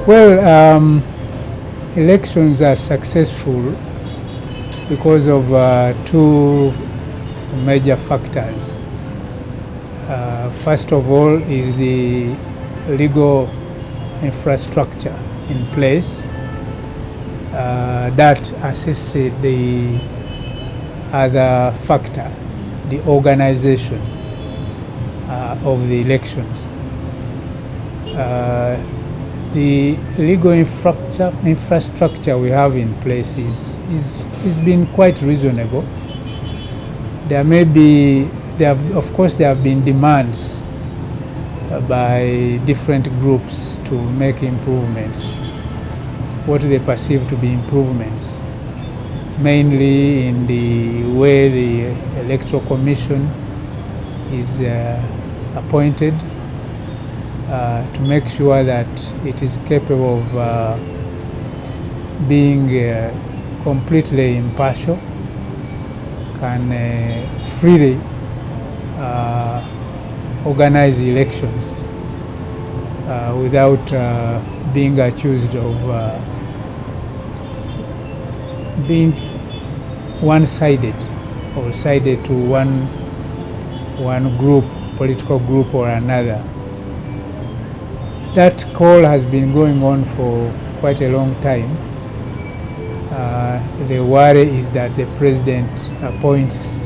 Well, elections are successful because of two major factors. First of all is the legal infrastructure in place that assisted the other factor, the organization of the elections. The legal infrastructure we have in place is been quite reasonable. Of course, there have been demands by different groups to make improvements, what they perceive to be improvements, mainly in the way the Electoral Commission is appointed to make sure that it is capable of being completely impartial, can freely organize elections without being accused of being one-sided or sided to one group, political group or another. That call has been going on for quite a long time. The worry is that the president appoints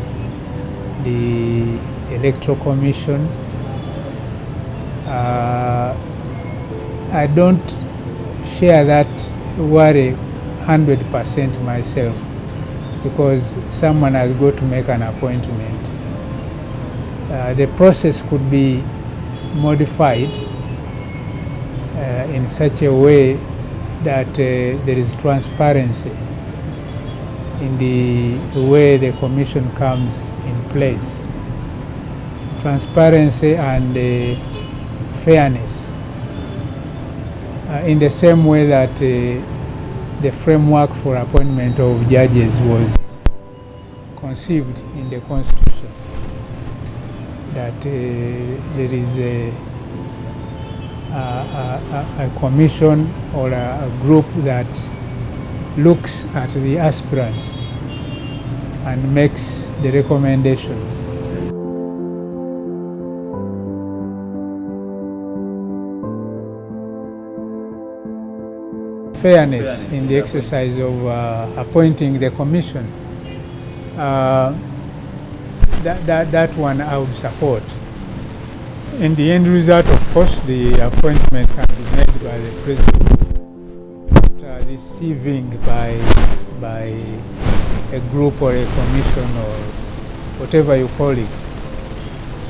the Electoral Commission. I don't share that worry 100% myself, because someone has got to make an appointment. The process could be modified in such a way that there is transparency in the way the commission comes in place. Transparency and fairness, in the same way that the framework for appointment of judges was conceived in the Constitution, that there is a commission or a group that looks at the aspirants and makes the recommendations. Fairness in the exercise of appointing the commission. That one I would support. In the end result, of course, the appointment can be made by the president after receiving by a group or a commission or whatever you call it.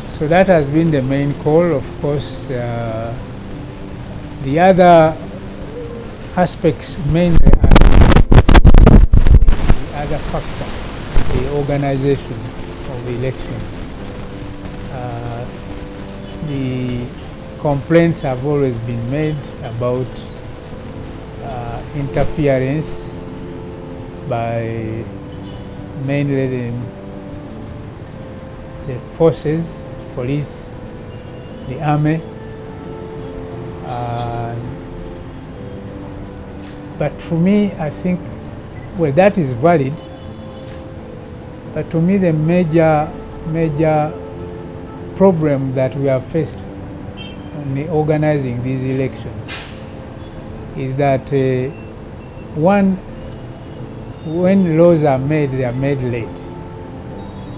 So that has been the main call. Of course, the other aspects mainly are the other factor, the organization of the election. The complaints have always been made about interference by mainly the forces, police, the army. But for me, I think, well, that is valid. But to me, the major problem that we have faced in organizing these elections is that one, when laws are made, they are made late.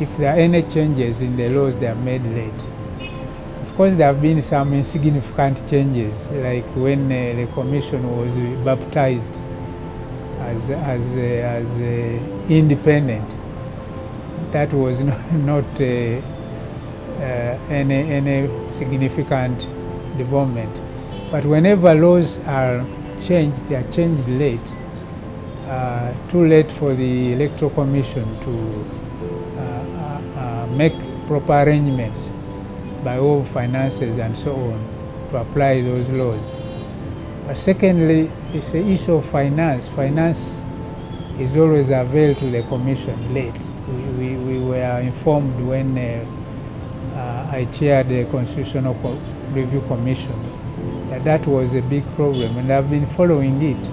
If there are any changes in the laws, they are made late. Of course, there have been some insignificant changes, like when the commission was baptized as independent. That was not any significant development. But whenever laws are changed, they are changed late. Too late for the Electoral Commission to make proper arrangements by way of finances and so on to apply those laws. But secondly, it's the issue of finance. Finance is always availed to the Commission late. We were informed when I chaired the Constitutional Review Commission That was a big problem, and I've been following it.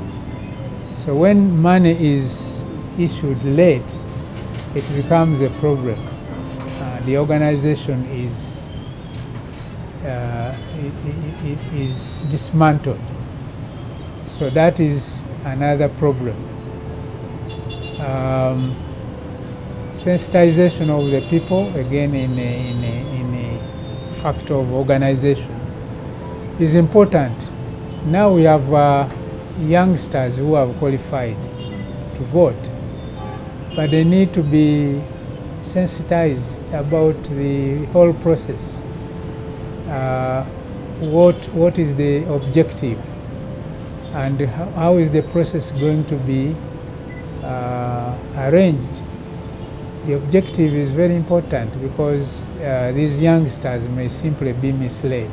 So when money is issued late, it becomes a problem. The organization is dismantled. So that is another problem. Sensitization of the people, again in a factor of organization, is important. Now we have youngsters who have qualified to vote, but they need to be sensitized about the whole process. What is the objective, and how is the process going to be arranged? The objective is very important, because these youngsters may simply be misled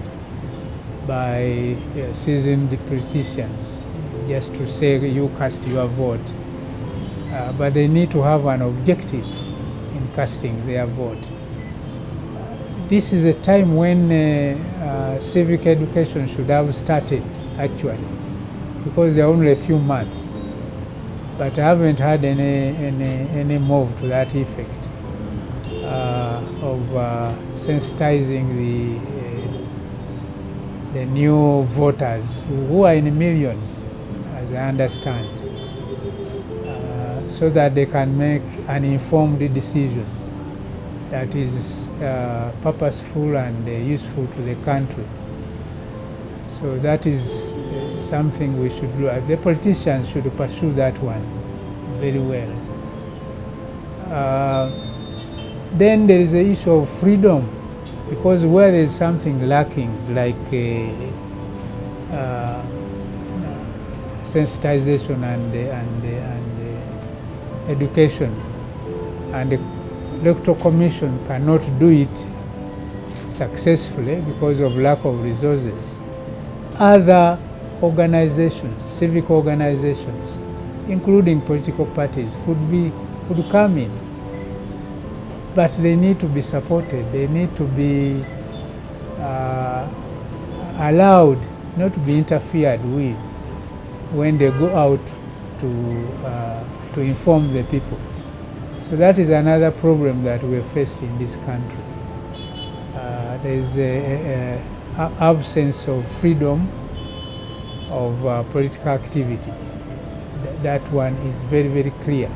by seasoned politicians just to say you cast your vote, but they need to have an objective in casting their vote. This is a time when civic education should have started, actually, because there are only a few months. But I haven't had any move to that effect of sensitizing the new voters, who are in millions, as I understand, so that they can make an informed decision that is purposeful and useful to the country. So that is something we should do. The politicians should pursue that one very well. Then there is the issue of freedom, because where there is something lacking, like sensitization and education, and the Electoral Commission cannot do it successfully because of lack of resources, other organizations, civic organizations, including political parties, could come in. But they need to be supported. They need to be allowed, not to be interfered with when they go out to inform the people. So that is another problem that we face in this country. There is an absence of freedom of political activity. That one is very, very clear.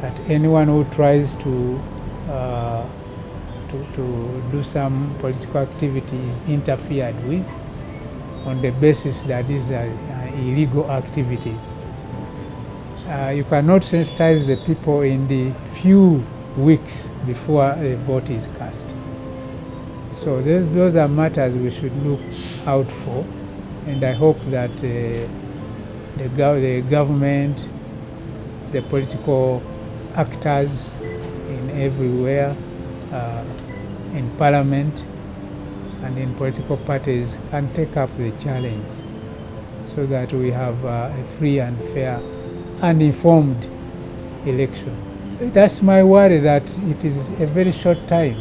That anyone who tries to do some political activity is interfered with on the basis that these are illegal activities. You cannot sensitize the people in the few weeks before the vote is cast. So those are matters we should look out for, and I hope that the government, the political actors in everywhere, in parliament and in political parties, can take up the challenge so that we have a free and fair and informed election. That's my worry, that it is a very short time.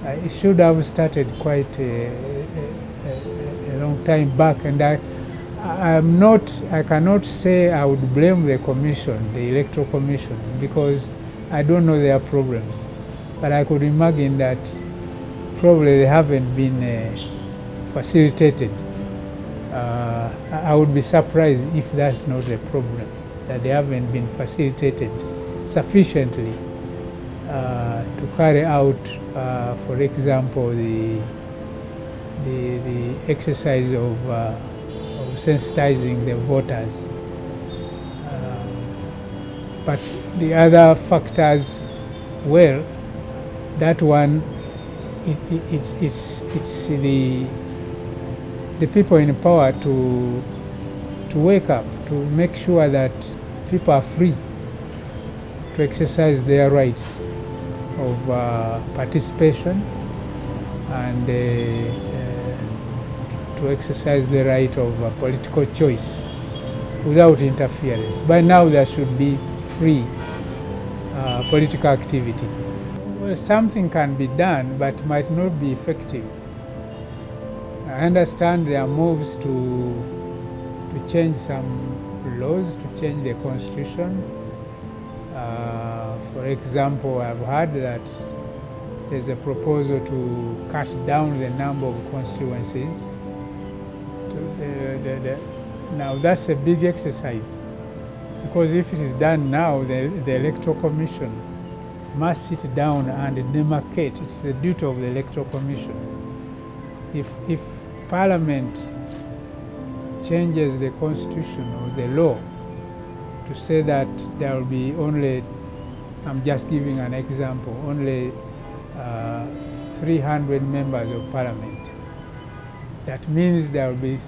It should have started quite a long time back, and I cannot say I would blame the commission, the Electoral Commission, because I don't know their problems. But I could imagine that probably they haven't been facilitated. I would be surprised if that's not a problem, that they haven't been facilitated sufficiently to carry out, for example, the exercise of sensitizing the voters. But the other factors, well, that one, it's the people in power to wake up, to make sure that people are free to exercise their rights of participation and to exercise the right of political choice without interference. By now there should be free political activity. Well, something can be done, but might not be effective. I understand there are moves to change some laws, to change the constitution. For example, I've heard that there's a proposal to cut down the number of constituencies. Now that's a big exercise, because if it is done now, the Electoral Commission must sit down and demarcate. It's the duty of the Electoral Commission. If Parliament changes the constitution or the law to say that there will be only, I'm just giving an example, only 300 members of Parliament, that means there will be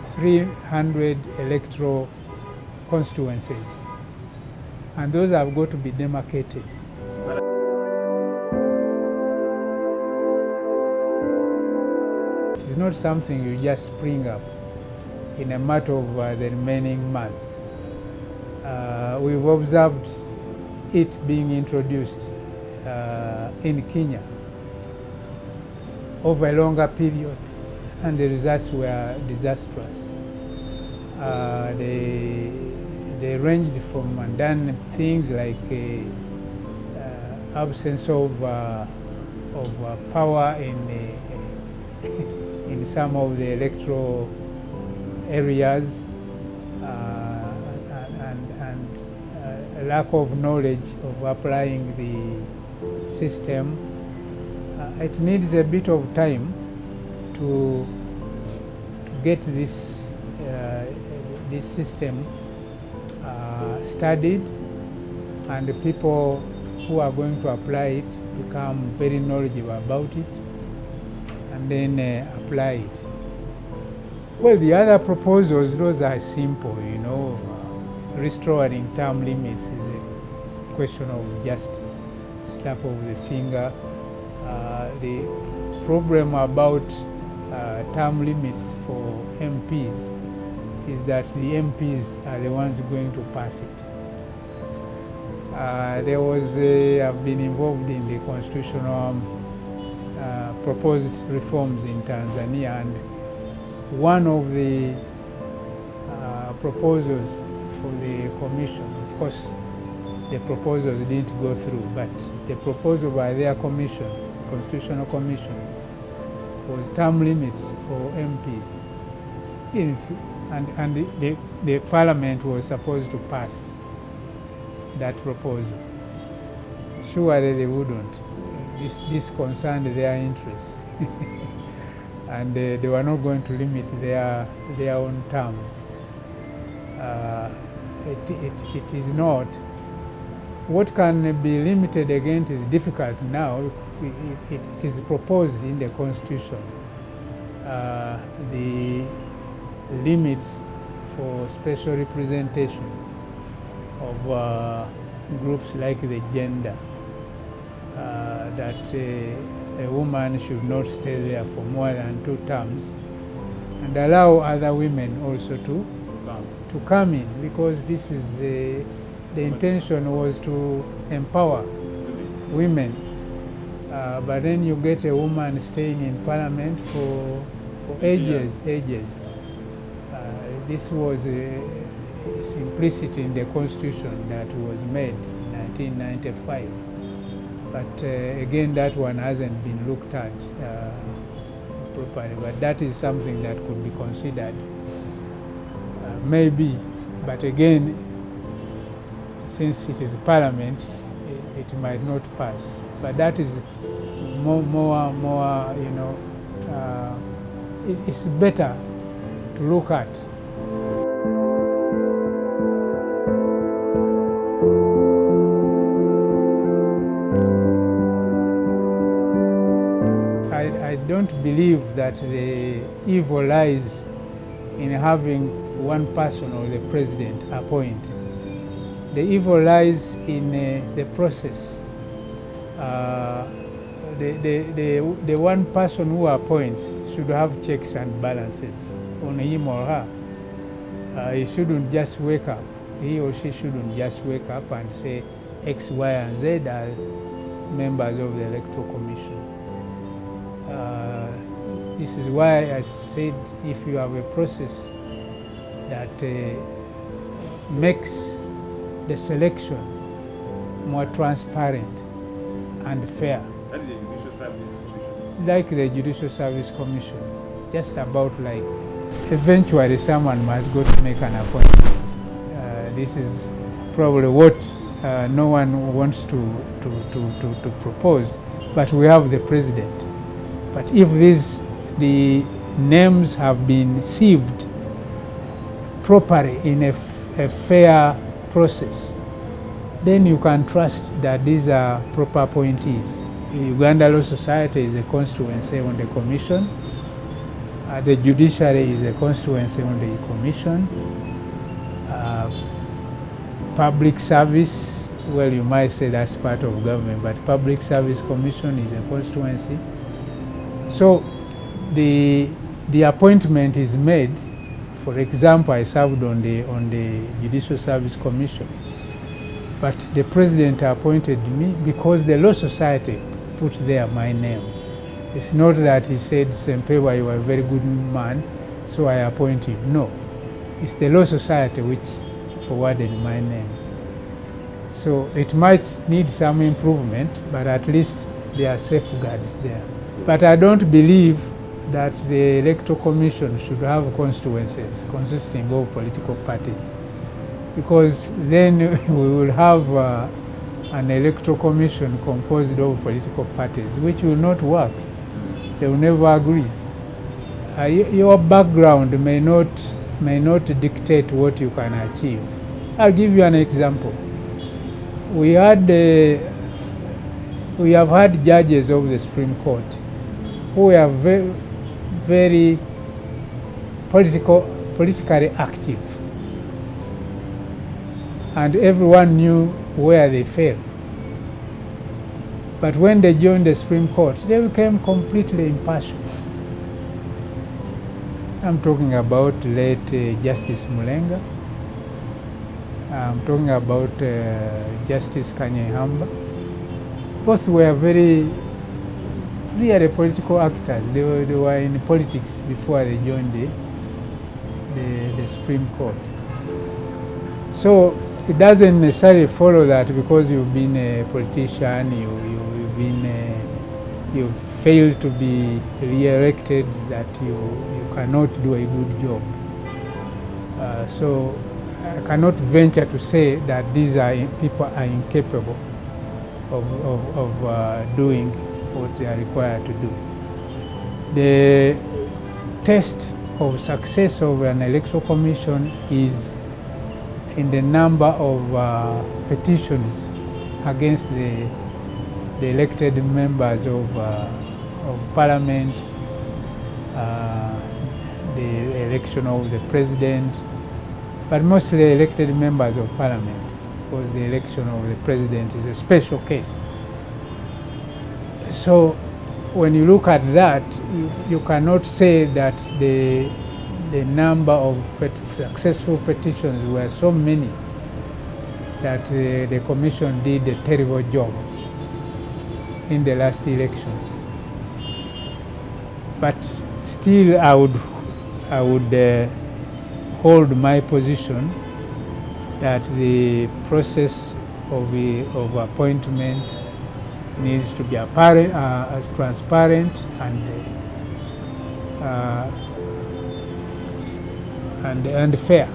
300 electoral constituencies, and those have got to be demarcated. It is not something you just spring up in a matter of the remaining months. We've observed it being introduced in Kenya over a longer period, and the results were disastrous. They ranged from done things like absence of power in some of the electoral areas, and a lack of knowledge of applying the system. It needs a bit of time to get this system studied, and the people who are going to apply it become very knowledgeable about it, and then apply it. Well, the other proposals, those are simple, you know. Restoring term limits is a question of just slap of the finger. The problem about term limits for MPs is that the MPs are the ones going to pass it. I've been involved in the constitutional proposed reforms in Tanzania, and one of the proposals for the commission, of course the proposals didn't go through, but the proposal by their commission, Constitutional Commission, was term limits for MPs. And the Parliament was supposed to pass that proposal. Surely they wouldn't. This concerned their interests. And they were not going to limit their own terms. It is not. What can be limited against is difficult now. It is proposed in the Constitution. The limits for special representation of groups like the gender, that a woman should not stay there for more than 2 terms, and allow other women also to come in, because this is the intention was to empower women, but then you get a woman staying in Parliament for ages. This was implicit in the Constitution that was made in 1995. But again, that one hasn't been looked at properly. But that is something that could be considered. Maybe, but again, since it is Parliament, it might not pass. But that is more, you know, it's better to look at. I don't believe that the evil lies in having one person or the president appoint. The evil lies in the process. The one person who appoints should have checks and balances on him or her. He shouldn't just wake up. He or she shouldn't just wake up and say X, Y, and Z are members of the Electoral Commission. This is why I said if you have a process that makes the selection more transparent and fair. That is the Judicial Service Commission. Like the Judicial Service Commission, just about like eventually someone must go to make an appointment. This is probably what no one wants to propose, but we have the president. But if the names have been sieved properly in a fair process, then you can trust that these are proper appointees. Uganda Law Society is a constituency on the commission. The judiciary is a constituency on the commission. Public service, well, you might say that's part of government, but public service commission is a constituency. So the appointment is made. For example, I served on the Judicial Service Commission, but the president appointed me because the Law Society put there my name. It's not that he said, Ssempebwa, you are a very good man, so I appoint you. No, it's the Law Society which forwarded my name. So it might need some improvement, but at least there are safeguards there. But I don't believe that the Electoral Commission should have constituencies consisting of political parties, because then we will have an Electoral Commission composed of political parties, which will not work. They will never agree. Your background may not dictate what you can achieve. I'll give you an example. We have had judges of the Supreme Court who are very politically active, and everyone knew where they failed. But when they joined the Supreme Court, they became completely impartial. I'm talking about late Justice Mulenga. I'm talking about Justice Kanyehamba. Both were really political actors. They were in politics before they joined the Supreme Court. So it doesn't necessarily follow that because you've been a politician, you've failed to be re-elected, that you cannot do a good job. So I cannot venture to say that these people are incapable of doing what they are required to do. The test of success of an electoral commission is in the number of petitions against the elected members of parliament, the election of the president, but mostly elected members of parliament, because the election of the president is a special case. So when you look at that, you cannot say that the number of successful petitions were so many that the commission did a terrible job in the last election. But still, I would hold my position that the process of appointment needs to be as transparent and fair,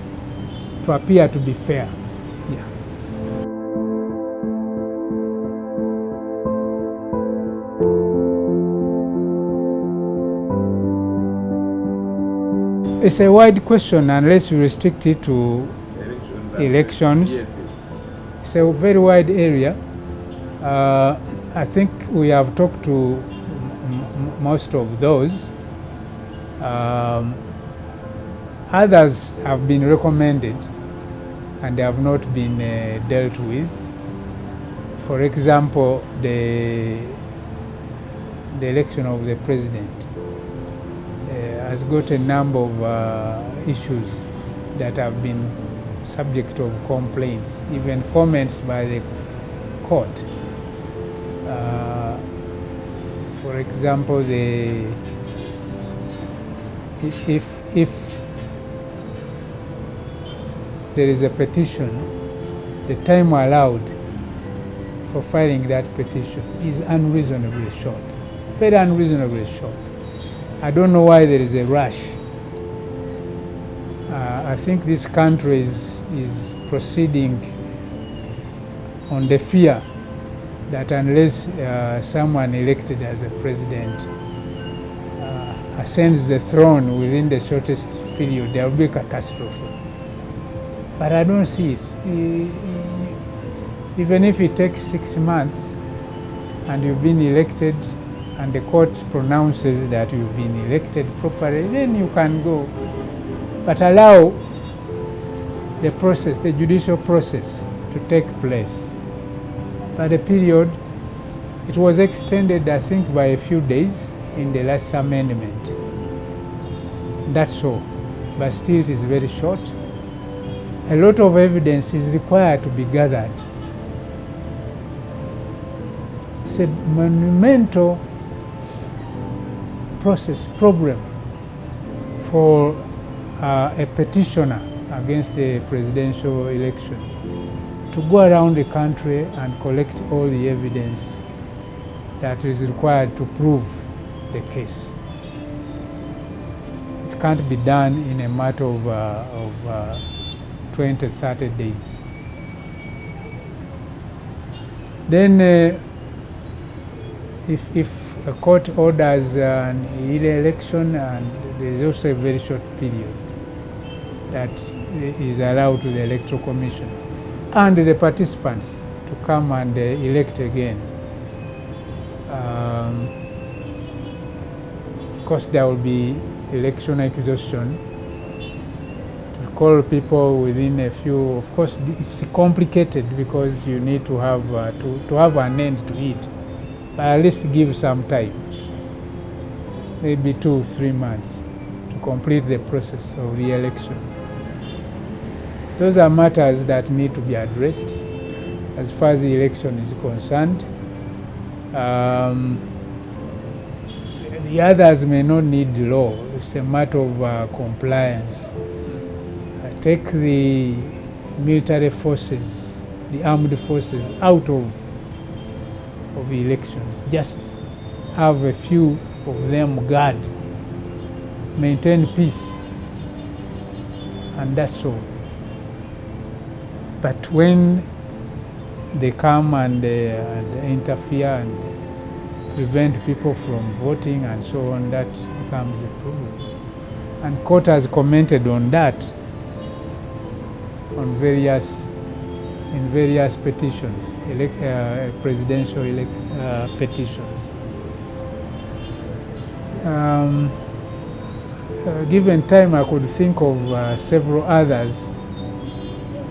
to appear to be fair. Yeah. It's a wide question unless you restrict it to elections. Yes. It's a very wide area. I think we have talked to most of those. Others have been recommended and they have not been dealt with. For example, the election of the president has got a number of issues that have been subject of complaints, even comments by the court. For example, the if there is a petition, the time allowed for filing that petition is unreasonably short, very unreasonably short. I don't know why there is a rush. I think this country is proceeding on the fear that unless someone elected as a president ascends the throne within the shortest period, there will be a catastrophe. But I don't see it. Even if it takes 6 months and you've been elected and the court pronounces that you've been elected properly, then you can go. But allow the process, the judicial process, to take place. But the period, it was extended, I think, by a few days in the last amendment. That's all. But still it is very short. A lot of evidence is required to be gathered. It's a monumental process, problem for a petitioner against a presidential election to go around the country and collect all the evidence that is required to prove the case. It can't be done in a matter of 20, 30 days. Then if a court orders an election, and there is also a very short period that is allowed to the Electoral Commission and the participants to come and elect again. Of course, there will be election exhaustion to call people within a few. Of course, it's complicated because you need to have an end to it. But at least give some time, maybe 2 or 3 months, to complete the process of the election. Those are matters that need to be addressed as far as the election is concerned. The others may not need law. It's a matter of compliance. Take the military forces, the armed forces, out of elections. Just have a few of them guard, maintain peace, and that's all. But when they come and interfere and prevent people from voting and so on, that becomes a problem. And court has commented on that on in various petitions, presidential petitions. Given time, I could think of several others,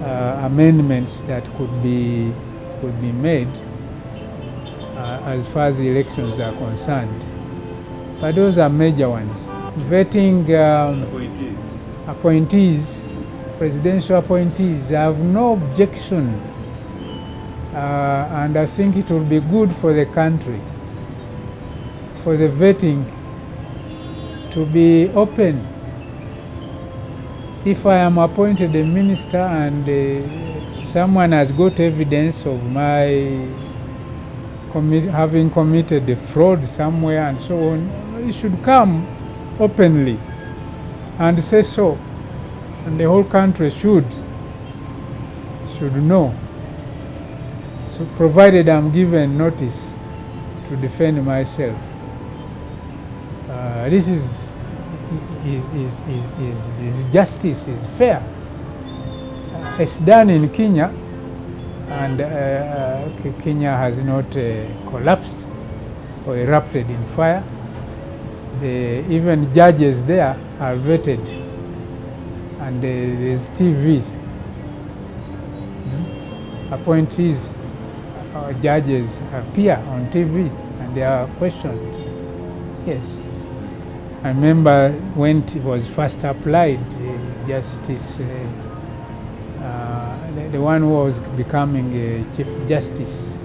amendments that could be made as far as the elections are concerned. But those are major ones. Vetting appointees, presidential appointees, I have no objection, and I think it will be good for the country for the vetting to be open. If I am appointed a minister and someone has got evidence of my having committed a fraud somewhere and so on, it should come openly and say so. And the whole country should know. So provided I'm given notice to defend myself. This is justice, is fair. It's done in Kenya, and Kenya has not collapsed or erupted in fire. Even judges there are vetted, and there's TVs. Appointees or judges appear on TV and they are questioned. Yes. I remember when it was first applied, Justice, the one who was becoming a Chief Justice,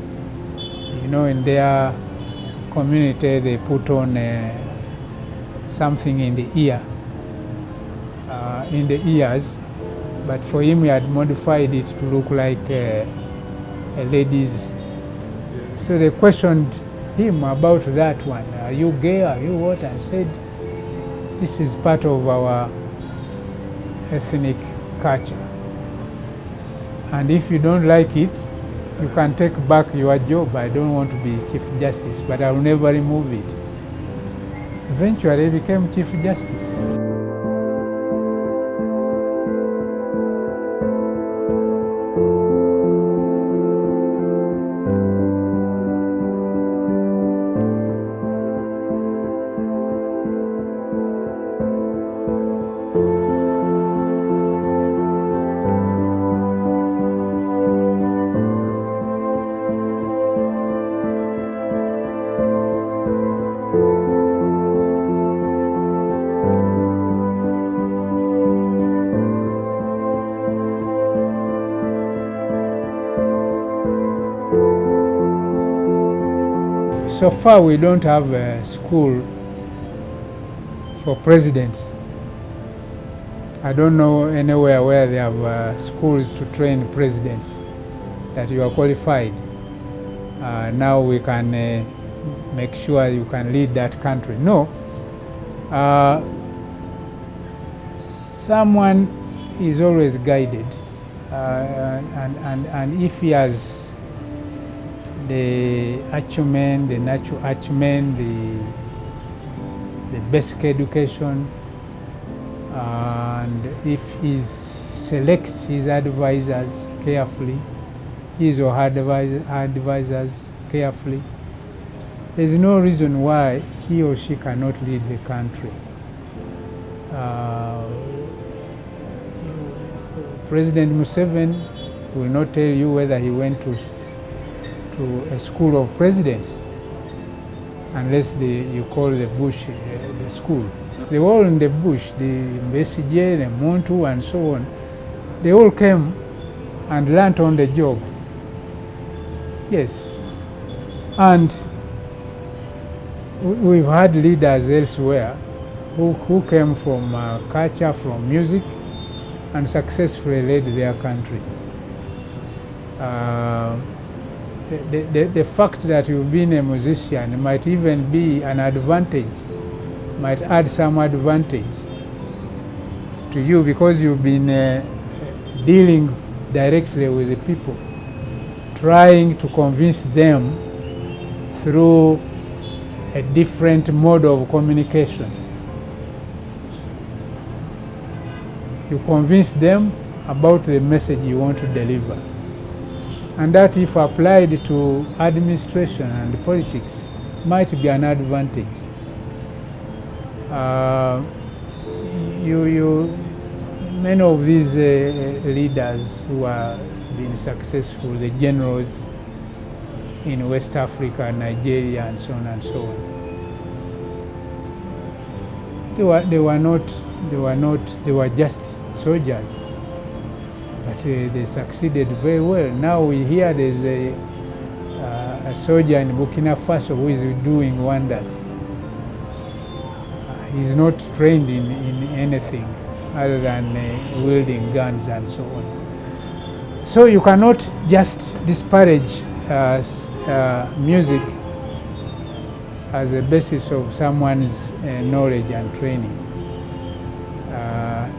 you know, in their community they put on something in the ear in the ears, but for him he had modified it to look like a lady's. So they questioned him about that one. Are you gay? Are you what? And said, this is part of our ethnic culture. And if you don't like it, you can take back your job. I don't want to be Chief Justice, but I will never remove it. Eventually he became Chief Justice. So far, we don't have a school for presidents. I don't know anywhere where they have schools to train presidents that you are qualified. Now we can make sure you can lead that country. No. Someone is always guided, and if he has the acumen, the natural acumen, the basic education, and if he selects his advisors carefully, his or her advisors carefully, there's no reason why he or she cannot lead the country. President Museveni will not tell you whether he went to a school of presidents, unless you call the bush the school. They were all in the bush, the Besigye, the Muntu, and so on. They all came and learnt on the job. Yes. And we've had leaders elsewhere who came from culture, from music, and successfully led their countries. The fact that you've been a musician might even be an advantage, might add some advantage to you, because you've been dealing directly with the people, trying to convince them through a different mode of communication. You convince them about the message you want to deliver. And that, if applied to administration and politics, might be an advantage. Many of these leaders who have been successful, the generals in West Africa, Nigeria, and so on and so on, they were just soldiers. But they succeeded very well. Now we hear there's a soldier in Burkina Faso who is doing wonders. He's not trained in anything other than wielding guns and so on. So you cannot just disparage music as a basis of someone's knowledge and training.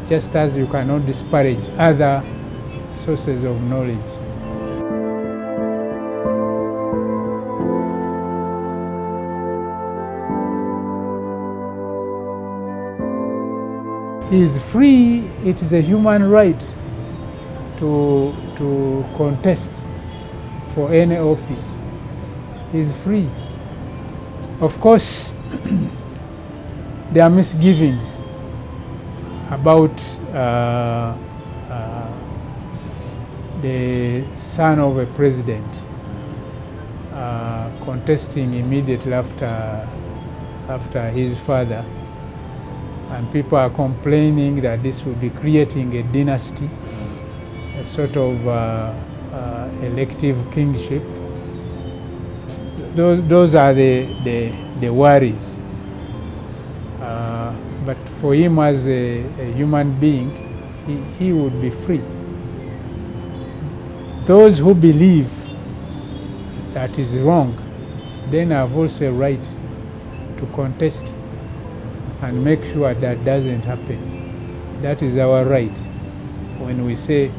Just as you cannot disparage other sources of knowledge. He is free. It is a human right to contest for any office. He is free. Of course, there are misgivings about the son of a president contesting immediately after his father, and people are complaining that this will be creating a dynasty, a sort of elective kingship. Those are the worries. But for him as a human being, he would be free. Those who believe that is wrong, then have also a right to contest and make sure that doesn't happen. That is our right. When we say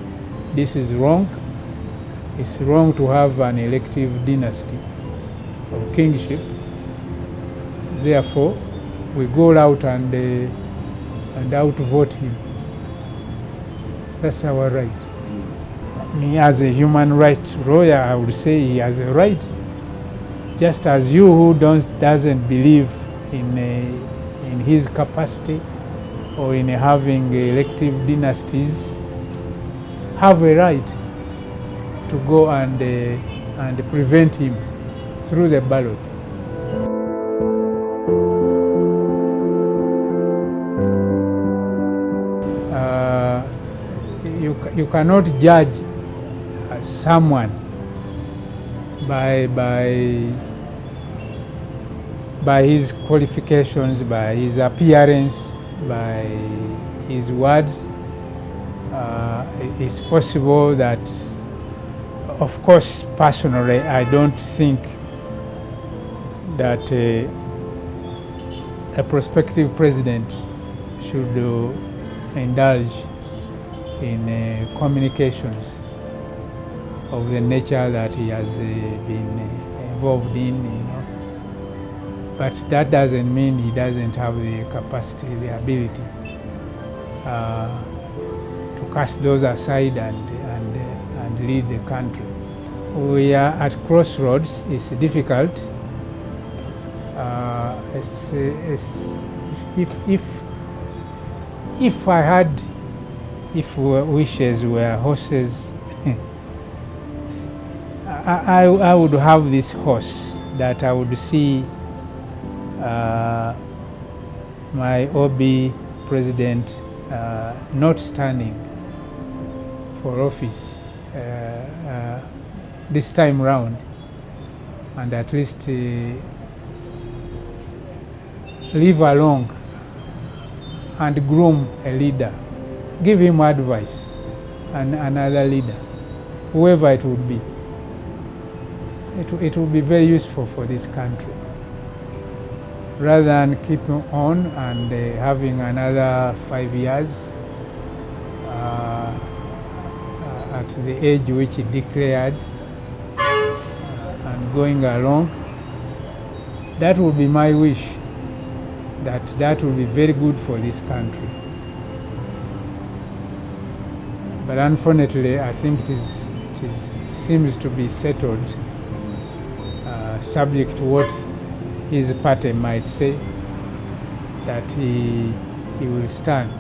this is wrong, it's wrong to have an elective dynasty of kingship. Therefore, we go out and outvote him. That's our right. Me as a human rights lawyer, I would say he has a right. Just as you who doesn't believe in his capacity or in having elective dynasties have a right to go and prevent him through the ballot. You cannot judge someone by his qualifications, by his appearance, by his words. It's possible that, of course, personally, I don't think that a prospective president should indulge in communications of the nature that he has been involved in, you know. But that doesn't mean he doesn't have the capacity, the ability to cast those aside and lead the country. We are at crossroads. It's difficult. If wishes were horses, I would have this horse that I would see my OB president not standing for office this time round, and at least leave along and groom a leader, give him advice, and another leader, whoever it would be. It would be very useful for this country, rather than keeping on and having another 5 years at the age which he declared and going along. That would be my wish, that would be very good for this country. But unfortunately, I think it seems to be settled, subject to what his party might say, that he will stand.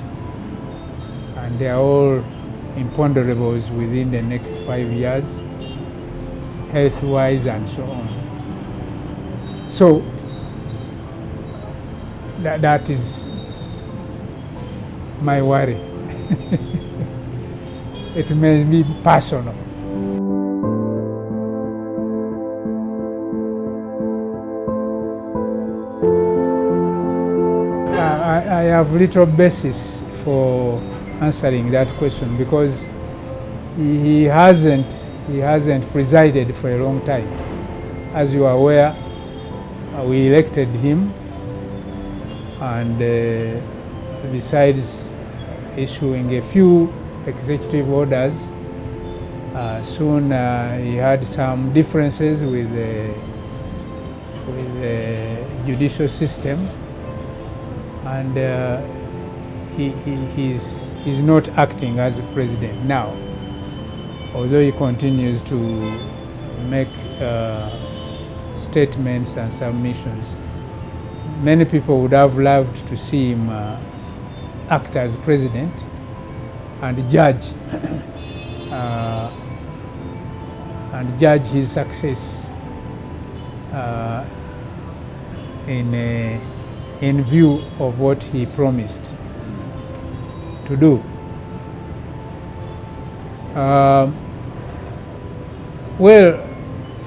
And they are all imponderables within the next 5 years, health-wise and so on. So that is my worry. It may be personal. I have little basis for answering that question, because he hasn't presided for a long time. As you are aware, we elected him, and besides issuing a few executive orders, soon he had some differences with the judicial system, and he's not acting as a president now, although he continues to make statements and submissions. Many people would have loved to see him act as president and judge his success in view of what he promised to do. Well,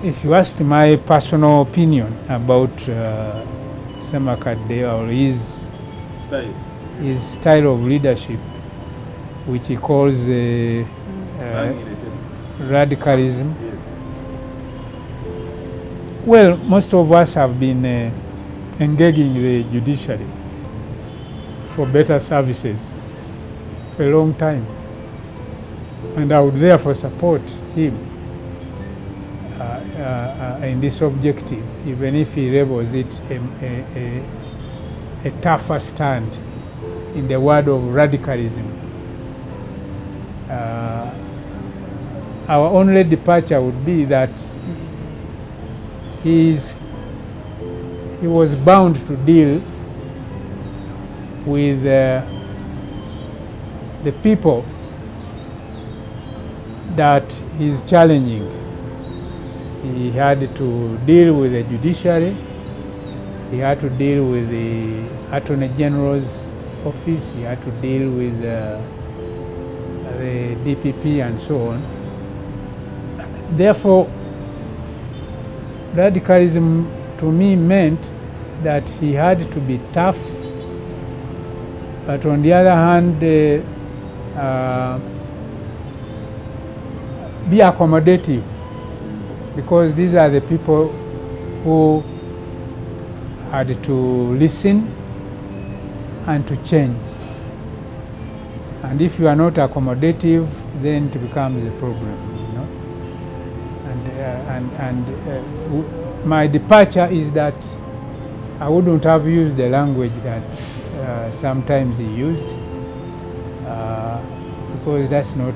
if you asked my personal opinion about Ssempebwa or his Style. his style of leadership, which he calls radicalism. Yes. Well, most of us have been engaging the judiciary for better services for a long time, and I would therefore support him in this objective, even if he labels it a tougher stand in the word of radicalism. Our only departure would be that he was bound to deal with the people that he's challenging. He had to deal with the judiciary, he had to deal with the Attorney General's office, he had to deal with the DPP and so on. Therefore, radicalism to me meant that he had to be tough, but on the other hand, be accommodative, because these are the people who had to listen and to change. And if you are not accommodative, then it becomes a problem, you know. My departure is that I wouldn't have used the language that sometimes he used, because that's not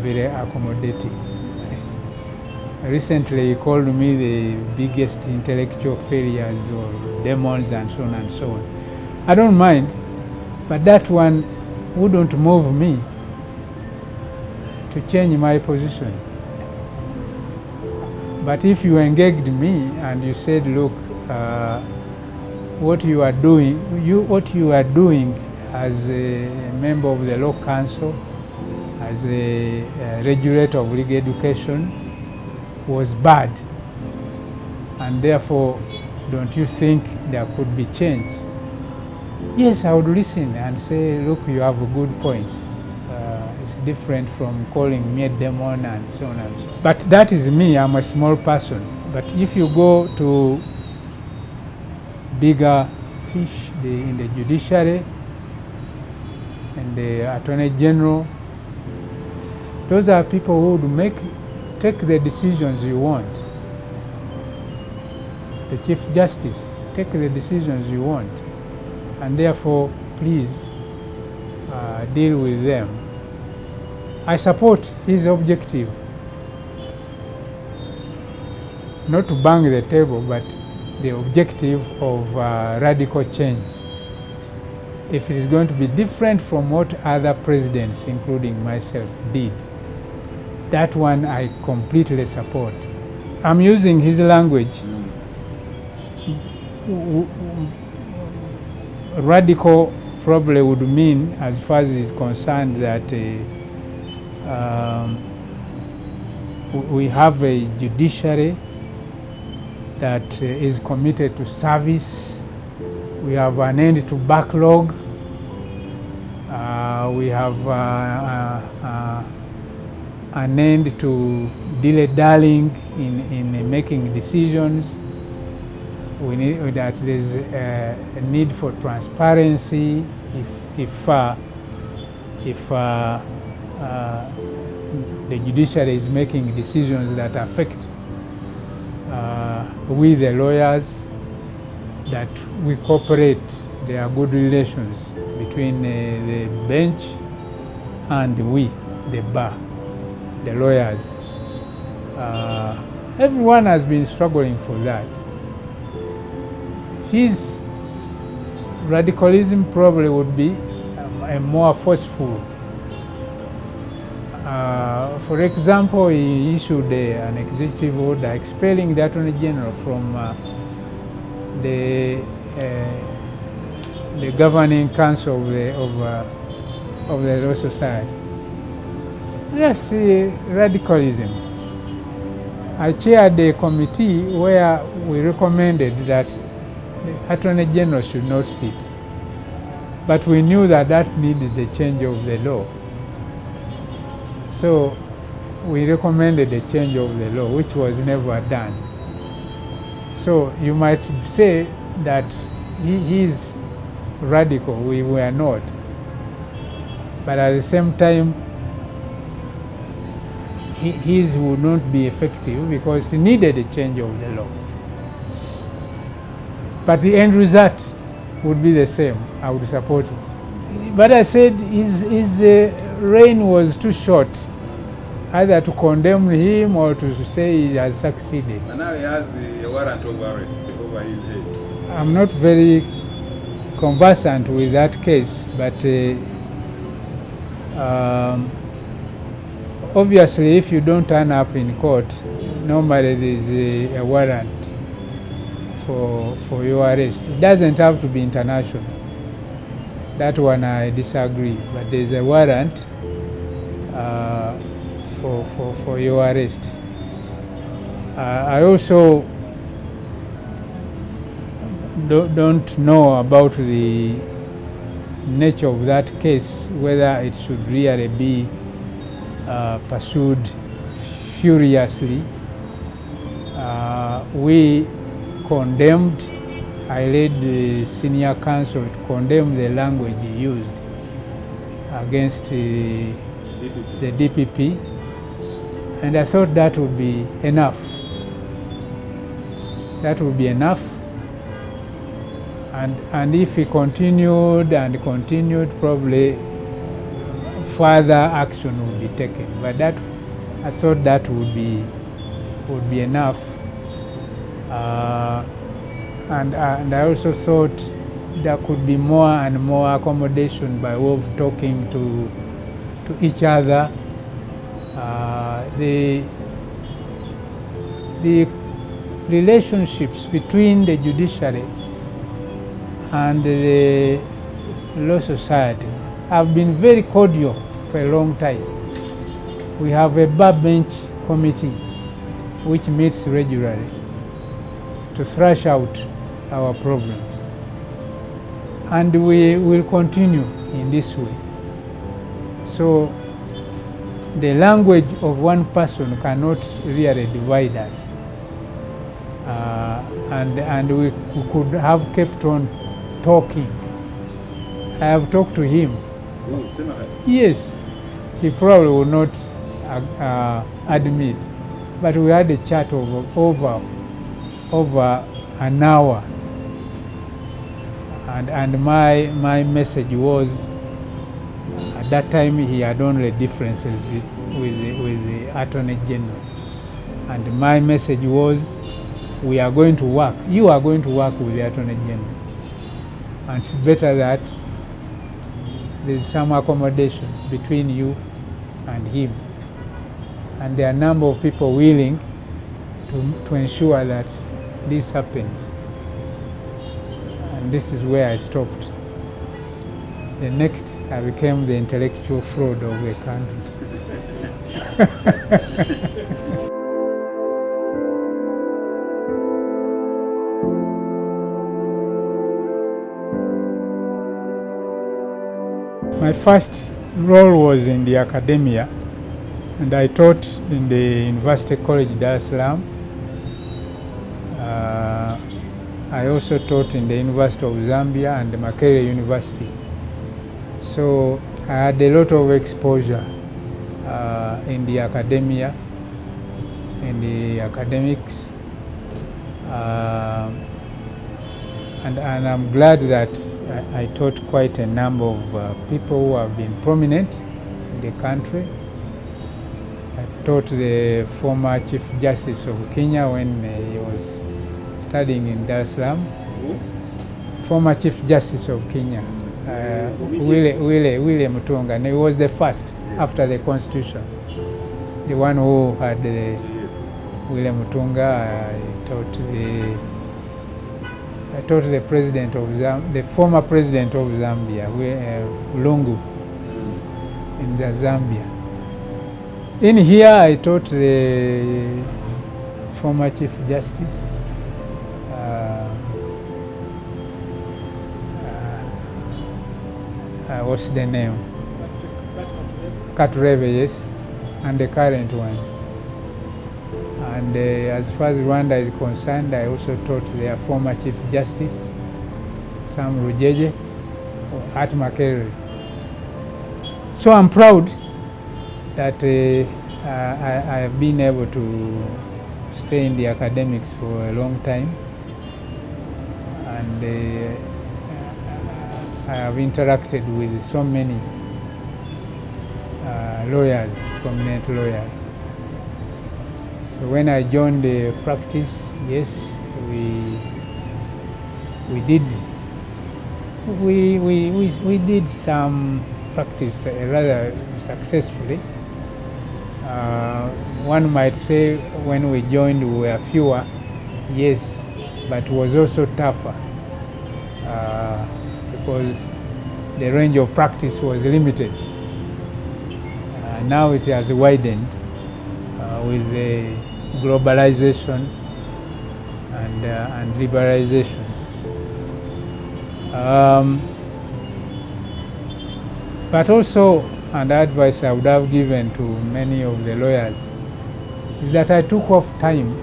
very accommodating. Recently he called me the biggest intellectual failures or demons and so on and so on. I don't mind, but that one wouldn't move me to change my position. But if you engaged me and you said, look, what you are doing as a member of the Law Council, as a regulator of legal education, was bad, and therefore don't you think there could be change? Yes, I would listen and say, look, you have a good point. It's different from calling me a demon and so on and so on. But that is me, I'm a small person. But if you go to bigger fish in the judiciary and the Attorney General, those are people who would take the decisions you want. The Chief Justice, take the decisions you want. And therefore, please deal with them. I support his objective, not to bang the table, but the objective of radical change. If it is going to be different from what other presidents, including myself, did, that one I completely support. I'm using his language. Radical probably would mean, as far as is concerned, that we have a judiciary that is committed to service. We have an end to backlog. We have an end to dilly-dallying in making decisions. We need that there's a need for transparency. If the judiciary is making decisions that affect we the lawyers, that we cooperate. There are good relations between the bench and we, the bar, the lawyers. Everyone has been struggling for that. His radicalism probably would be a more forceful. For example, he issued an executive order expelling the Attorney General from the governing council of the Law Society. That's radicalism. I chaired a committee where we recommended that the Attorney General should not sit. But we knew that that needed the change of the law. So we recommended a change of the law, which was never done. So you might say that he is radical, we were not. But at the same time, his would not be effective because he needed a change of the law. But the end result would be the same. I would support it. But I said his reign was too short, either to condemn him or to say he has succeeded. And now he has a warrant of arrest over his head. I'm not very conversant with that case, but obviously if you don't turn up in court, normally there's a warrant for your arrest. It doesn't have to be international. That one I disagree, but there's a warrant for your arrest. I also don't know about the nature of that case, whether it should really be pursued furiously. We condemned, I led the senior counsel to condemn the language he used against the DPP, and I thought that would be enough. That would be enough. And if he continued and continued, probably further action would be taken. But that, I thought that would be enough. And I also thought there could be more and more accommodation by way of talking to each other. The relationships between the judiciary and the law society have been very cordial for a long time. We have a backbench committee which meets regularly to thrash out our problems. And we will continue in this way. So the language of one person cannot really divide us. And we could have kept on talking. I have talked to him. Yes, he probably would not admit, but we had a chat of over an hour, and my message was, at that time he had only differences with the Attorney General, and my message was, we are going to work, you are going to work with the Attorney General, and it's better that there's some accommodation between you and him. And there are a number of people willing to ensure that this happens. And this is where I stopped. The next, I became the intellectual fraud of the country. My first role was in the academia, and I taught in the University College Dar es Salaam. I also taught in the University of Zambia and the Makerere University. So I had a lot of exposure in the academia, in the academics. And I'm glad that I taught quite a number of people who have been prominent in the country. I've taught the former Chief Justice of Kenya when he was studying in Dar es Salaam. Former Chief Justice of Kenya, William Mutunga, and he was the first after the Constitution. The one who had William Mutunga. I taught the president of the former president of Zambia, Lungu, in Zambia. In here, I taught the former Chief Justice, what's the name? Katurebe, yes, and the current one. And as far as Rwanda is concerned, I also taught their former Chief Justice, Sam Rujeje, at Makerere. So I'm proud that I have been able to stay in the academics for a long time, and I have interacted with so many lawyers, prominent lawyers. So when I joined the practice, yes, we did some practice rather successfully. One might say when we joined we were fewer, yes, but it was also tougher because the range of practice was limited. Now it has widened with the globalization and liberalization. But also, and advice I would have given to many of the lawyers is that I took off time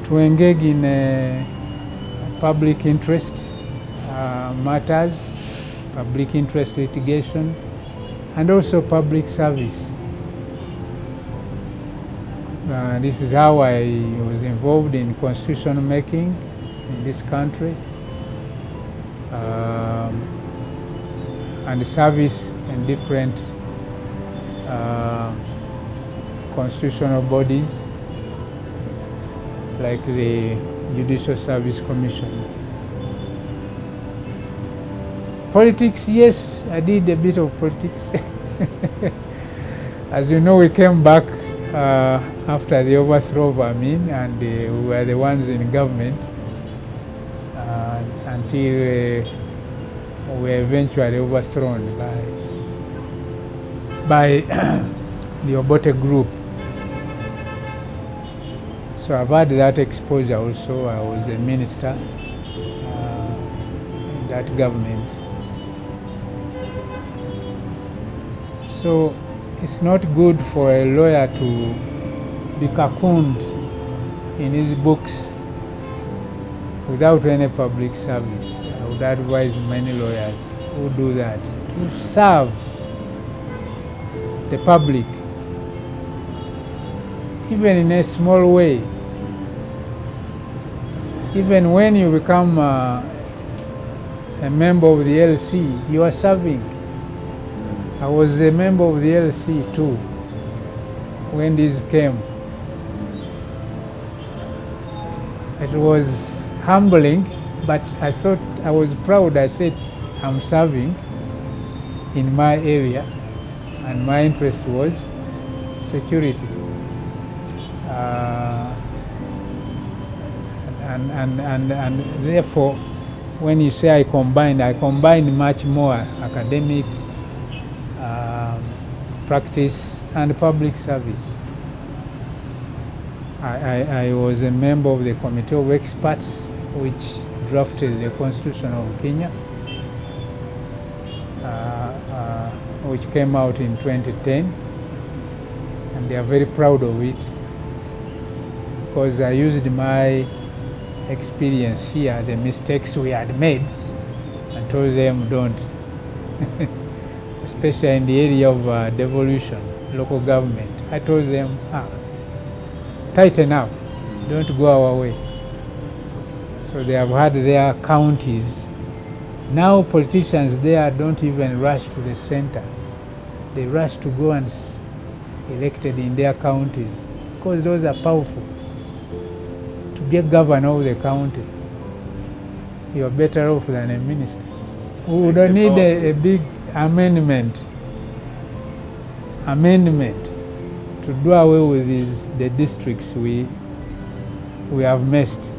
to engage in public interest matters, public interest litigation, and also public service. This is how I was involved in constitution making in this country, and service in different constitutional bodies like the Judicial Service Commission. Politics, yes, I did a bit of politics. As you know, we came back after the overthrow of Amin, and we were the ones in government until we were eventually overthrown by the Obote group. So I've had that exposure also. I was a minister in that government. So it's not good for a lawyer to be cocooned in his books without any public service. I would advise many lawyers who do that to serve the public, even in a small way. Even when you become a member of the LC, you are serving. I was a member of the LC too when this came. It was humbling, but I thought I was proud. I said, I'm serving in my area, and my interest was security. And therefore, when you say I combined much more academic practice and public service. I was a member of the Committee of Experts which drafted the Constitution of Kenya, which came out in 2010, and they are very proud of it because I used my experience here, the mistakes we had made, and told them don't. Especially in the area of devolution, local government. I told them, tighten up, don't go our way. So they have had their counties. Now politicians there don't even rush to the center. They rush to go and elected in their counties because those are powerful. To be a governor of the county, you're better off than a minister. We don't need a big amendment to do away with the districts we have missed.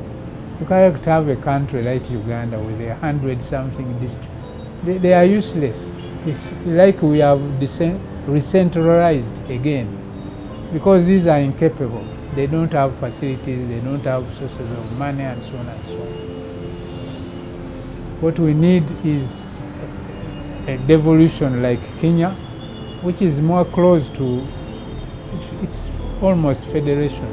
You can't have a country like Uganda with 100-something districts. They are useless. It's like we have recentralized again because these are incapable. They don't have facilities, they don't have sources of money, and so on and so on. What we need is a devolution like Kenya, which is more close to, it's almost federalism.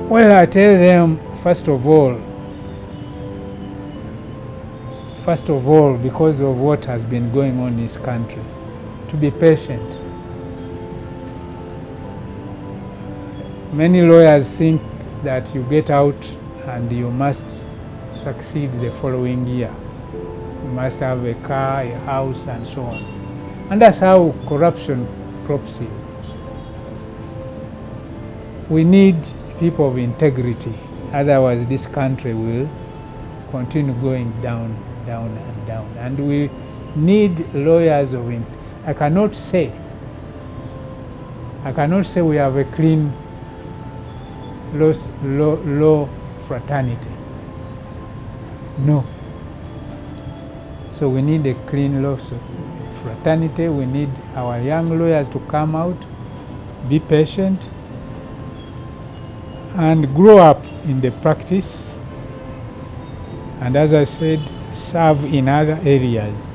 Well, I tell them, first of all, because of what has been going on in this country, to be patient. Many lawyers think that you get out and you must succeed the following year. You must have a car, a house, and so on. And that's how corruption crops in. We need people of integrity, otherwise this country will continue going down, down, and down. And we need lawyers of integrity. I cannot say we have a clean law fraternity. No. So we need a clean law fraternity. We need our young lawyers to come out, be patient, and grow up in the practice. And as I said, serve in other areas.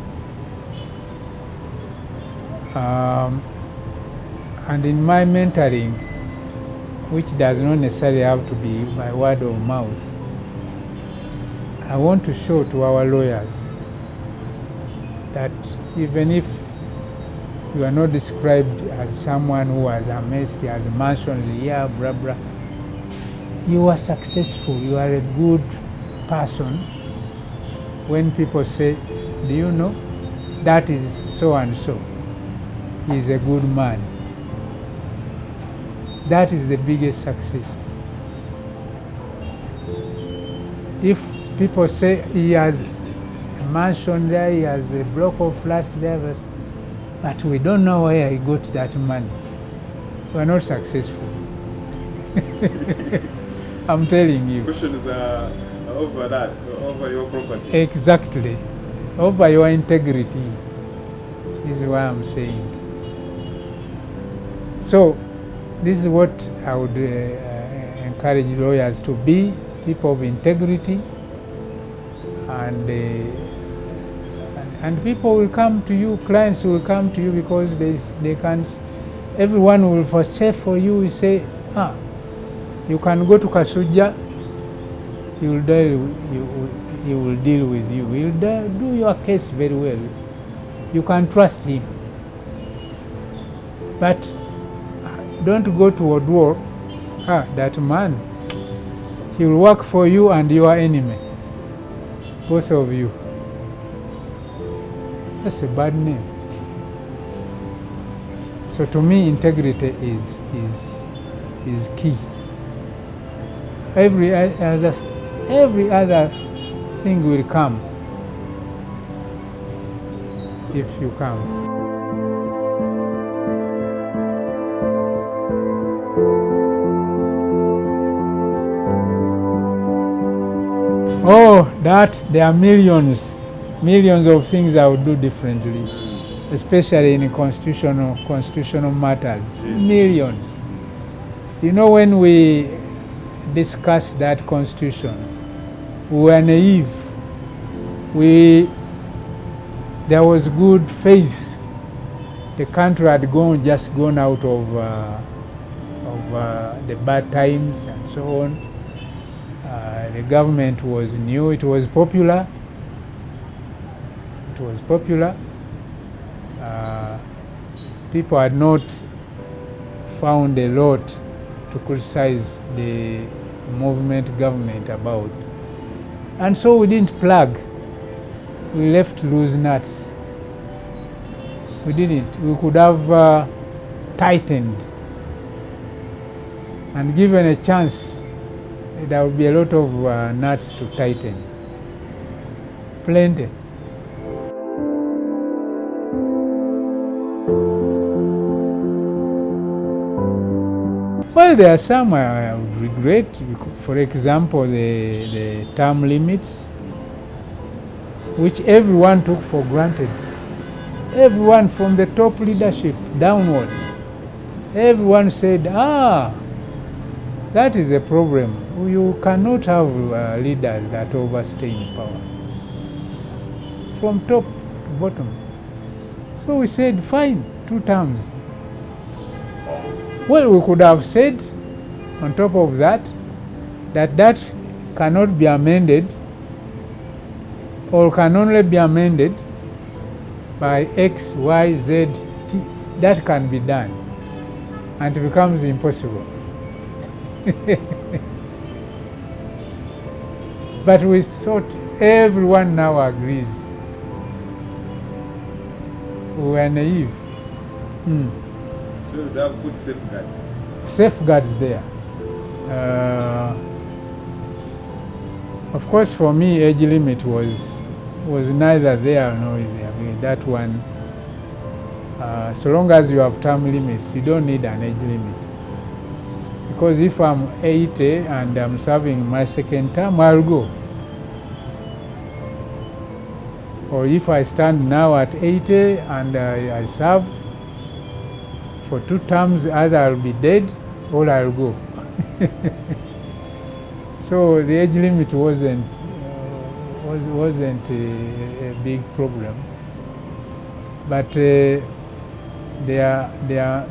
And in my mentoring, which does not necessarily have to be by word of mouth, I want to show to our lawyers that even if you are not described as someone who has amassed, has mansions, yeah, blah, blah, you are successful, you are a good person. When people say, do you know, that is so and so, he is a good man. That is the biggest success. If people say he has a mansion there, he has a block of flats there, but we don't know where he got that money, we are not successful. I'm telling you. Questions are over that, over your property. Exactly. Over your integrity is what I'm saying. So this is what I would encourage lawyers to be, people of integrity, and people will come to you, clients will come to you because they can, everyone will first say for you, will say, you can go to Kasuja, he will deal with you. He will do your case very well. You can trust him. But don't go to Odwar, that man, he will work for you and your enemy, both of you. That's a bad name. So to me, integrity is key. Every other thing will come if you come. Oh, there are millions of things I would do differently, especially in constitutional matters. Millions. You know, when we discussed that constitution, we were naive. There was good faith. The country had just gone out of the bad times and so on. The government was new. It was popular. People had not found a lot to criticize the movement government about. And so we didn't plug. We left loose nuts. We didn't. We could have tightened. And given a chance, there would be a lot of nuts to tighten. Plenty. Well, there are some I would regret. For example, the term limits, which everyone took for granted. Everyone from the top leadership downwards, everyone said, that is a problem. You cannot have leaders that overstay in power, from top to bottom. So we said, fine, 2 terms. Well, we could have said, on top of that, that cannot be amended, or can only be amended by X, Y, Z, T. That can be done, and it becomes impossible. But we thought everyone now agrees. We were naive. So they have put safeguards. Safeguards there. Of course, for me, age limit was neither there nor there. I mean, that one, so long as you have term limits, you don't need an age limit. Because if I'm 80 and I'm serving my 2nd term, I'll go. Or if I stand now at 80 and I serve for 2 terms, either I'll be dead or I'll go. So the age limit wasn't a big problem. But there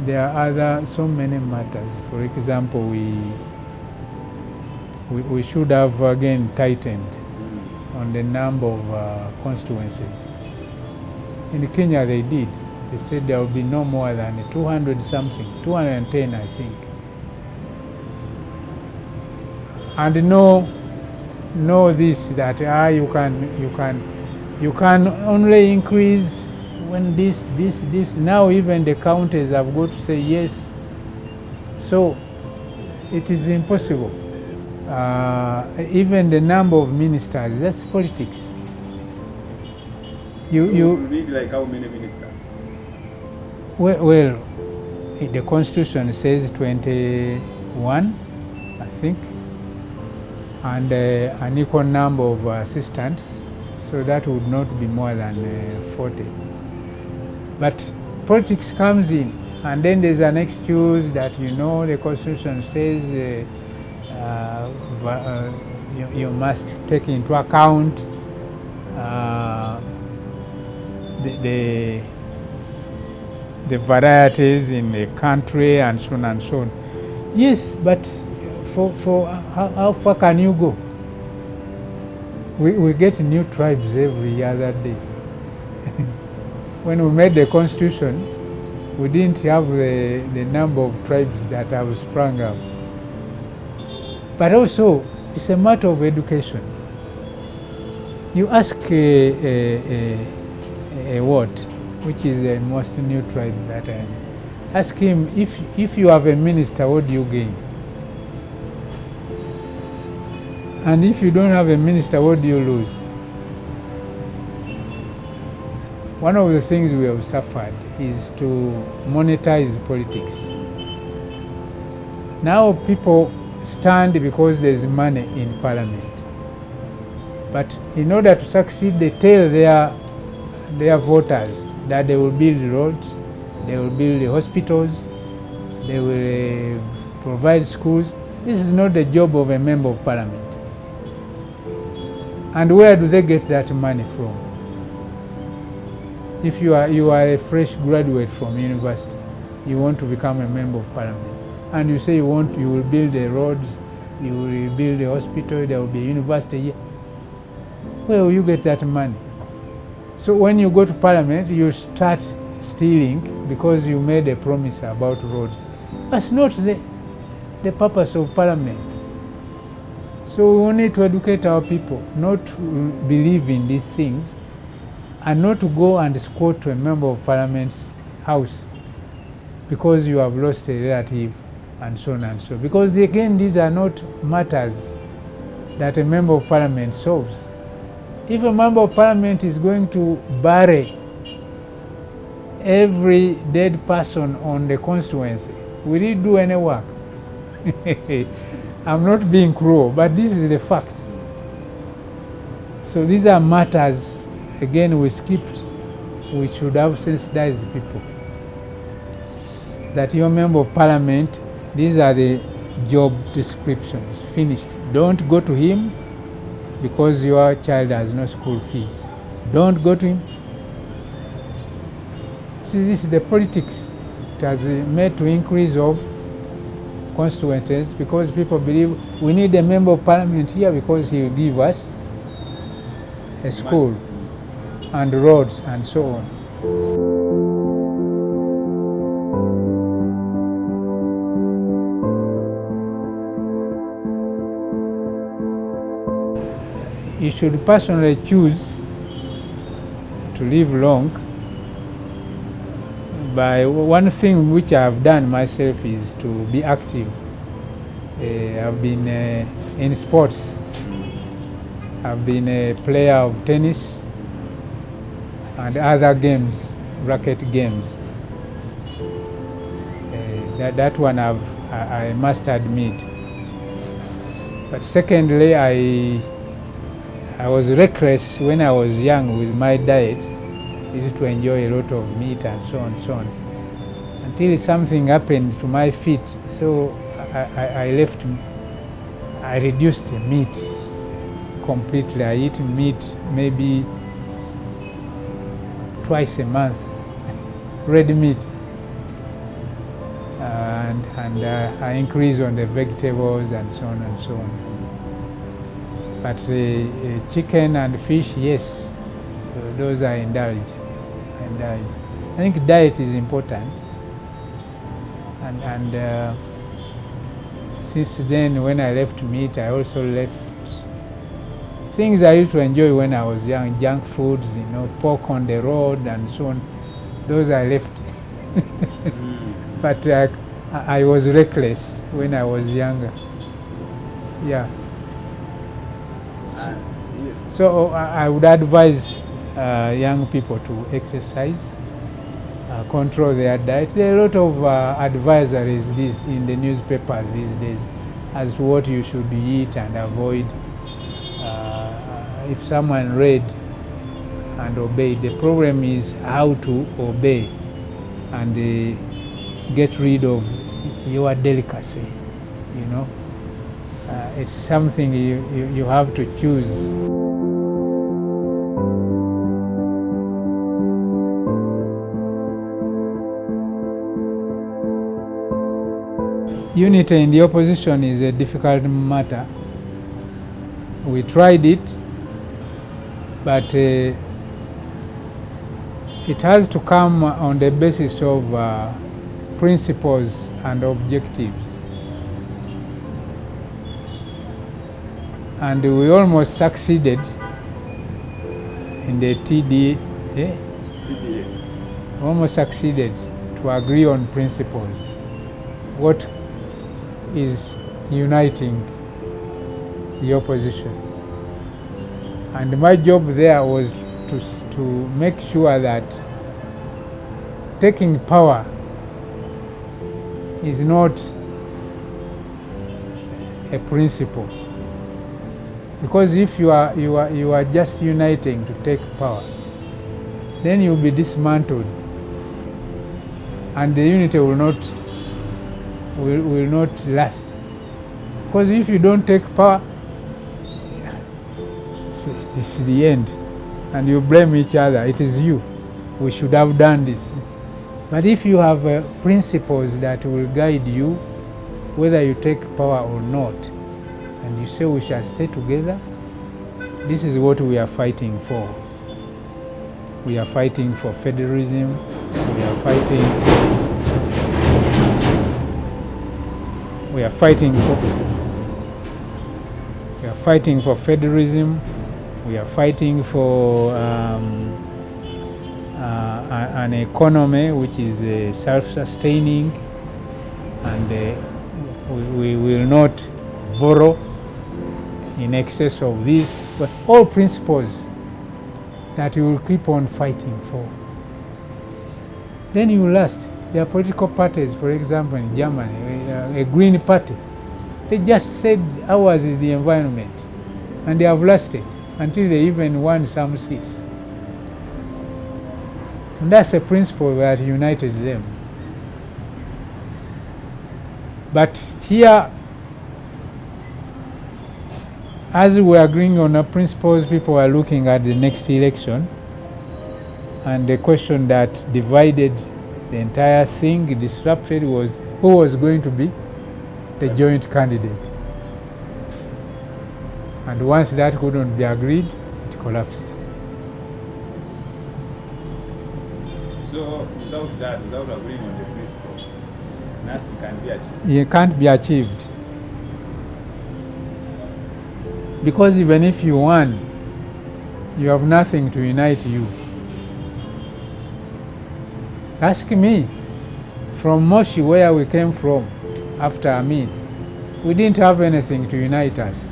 are so many matters. For example, we should have again tightened on the number of constituencies. In Kenya they did. They said there will be no more than 200 something, 210 I think. And know this, that you can only increase when this. Now even the counties have got to say yes. So it is impossible. Even the number of ministers, that's politics. You need like how many ministers? Well, the Constitution says 21, I think, and an equal number of assistants, so that would not be more than 40. But politics comes in, and then there's an excuse that, the Constitution says you must take into account the varieties in the country and so on and so on. Yes, but for how far can you go? We get new tribes every other day. When we made the Constitution, we didn't have the number of tribes that have sprung up. But also, it's a matter of education. You ask a ward, which is the most new tribe that I am, ask him, if you have a minister, what do you gain? And if you don't have a minister, what do you lose? One of the things we have suffered is to monetize politics. Now people stand because there's money in parliament. But in order to succeed, they tell their voters that they will build roads, they will build hospitals, they will provide schools. This is not the job of a member of parliament. And where do they get that money from? If you are a fresh graduate from university, you want to become a member of parliament, and you say you will build the roads, you will build a hospital, there will be a university here. Where will you get that money? So when you go to parliament, you start stealing because you made a promise about roads. That's not the purpose of parliament. So we need to educate our people not to believe in these things, and not to go and squat to a member of parliament's house because you have lost a relative and so on and so on. Because again, these are not matters that a member of parliament solves. If a member of parliament is going to bury every dead person on the constituency, will he do any work? I'm not being cruel, but this is the fact. So these are matters, again, we skipped. We should have sensitized people. that your member of parliament, these are the job descriptions, finished. Don't go to him because your child has no school fees. Don't go to him. See, this is the politics. It has made to increase of constituencies because people believe we need a member of parliament here because he will give us a school and roads and so on. You should personally choose to live long. By one thing which I have done myself is to be active. I've been in sports. I've been a player of tennis and other games, racket games. That one I must admit. But secondly, I was reckless when I was young with my diet. I used to enjoy a lot of meat and so on, so on. Until something happened to my feet, so I reduced meat completely. I eat meat maybe twice a month, red meat. And I increase on the vegetables and so on and so on. But chicken and fish, yes, those I indulge. I think diet is important. And since then, when I left meat, I also left things I used to enjoy when I was young, junk foods, pork on the road and so on. Those I left. But I was reckless when I was younger. Yeah. Yes. So I would advise young people to exercise, control their diet. There are a lot of advisories in the newspapers these days as to what you should eat and avoid. If someone read and obeyed, the problem is how to obey and get rid of your delicacy, It's something you have to choose. Unity in the opposition is a difficult matter. We tried it, but it has to come on the basis of principles and objectives. And we almost succeeded in the TDA. Almost succeeded to agree on principles. What is uniting the opposition? And my job there was to make sure that taking power is not a principle. Because if you are just uniting to take power, then you'll be dismantled, and the unity will not last. Because if you don't take power, it's the end, and you blame each other. It is you. We should have done this. But if you have principles that will guide you, whether you take power or not, and you say we shall stay together, this is what we are fighting for. We are fighting for federalism. We are fighting for federalism. We are fighting for an economy which is self-sustaining, and we will not borrow in excess of this, but all principles that you will keep on fighting for. Then you will last. There are political parties, for example, in Germany, a Green Party. They just said ours is the environment, and they have lasted until they even won some seats. And that's a principle that united them. But here, as we're agreeing on our principles, people are looking at the next election, and the question that divided the entire thing, disrupted, was who was going to be the joint candidate. And once that couldn't be agreed, it collapsed. So without that, without agreeing on the principles, nothing can be achieved. It can't be achieved. Because even if you won, you have nothing to unite you. Ask me, from Moshi, where we came from after Amin, we didn't have anything to unite us.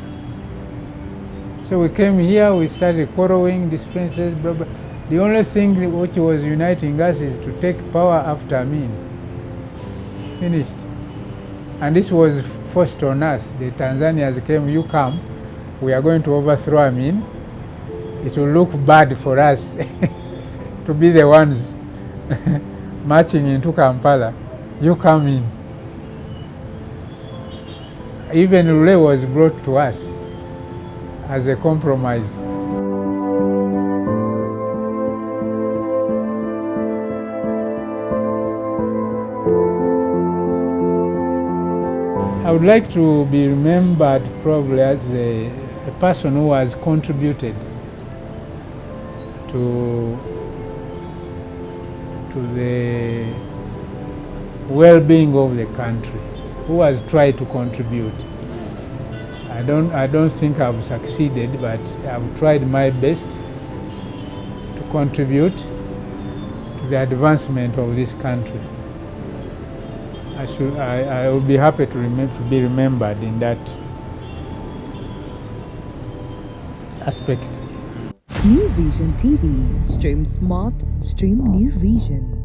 So we came here, we started quarreling, differences, blah, blah. The only thing which was uniting us is to take power after Amin. Finished. And this was forced on us. The Tanzanians came, you come, we are going to overthrow Amin. It will look bad for us to be the ones marching into Kampala. You come in. Even Lule was brought to us as a compromise. I would like to be remembered probably as a person who has contributed to the well-being of the country, who has tried to contribute. I don't think I've succeeded, but I've tried my best to contribute to the advancement of this country. I would be happy to be remembered in that aspect. New Vision TV. Stream smart, stream New Vision.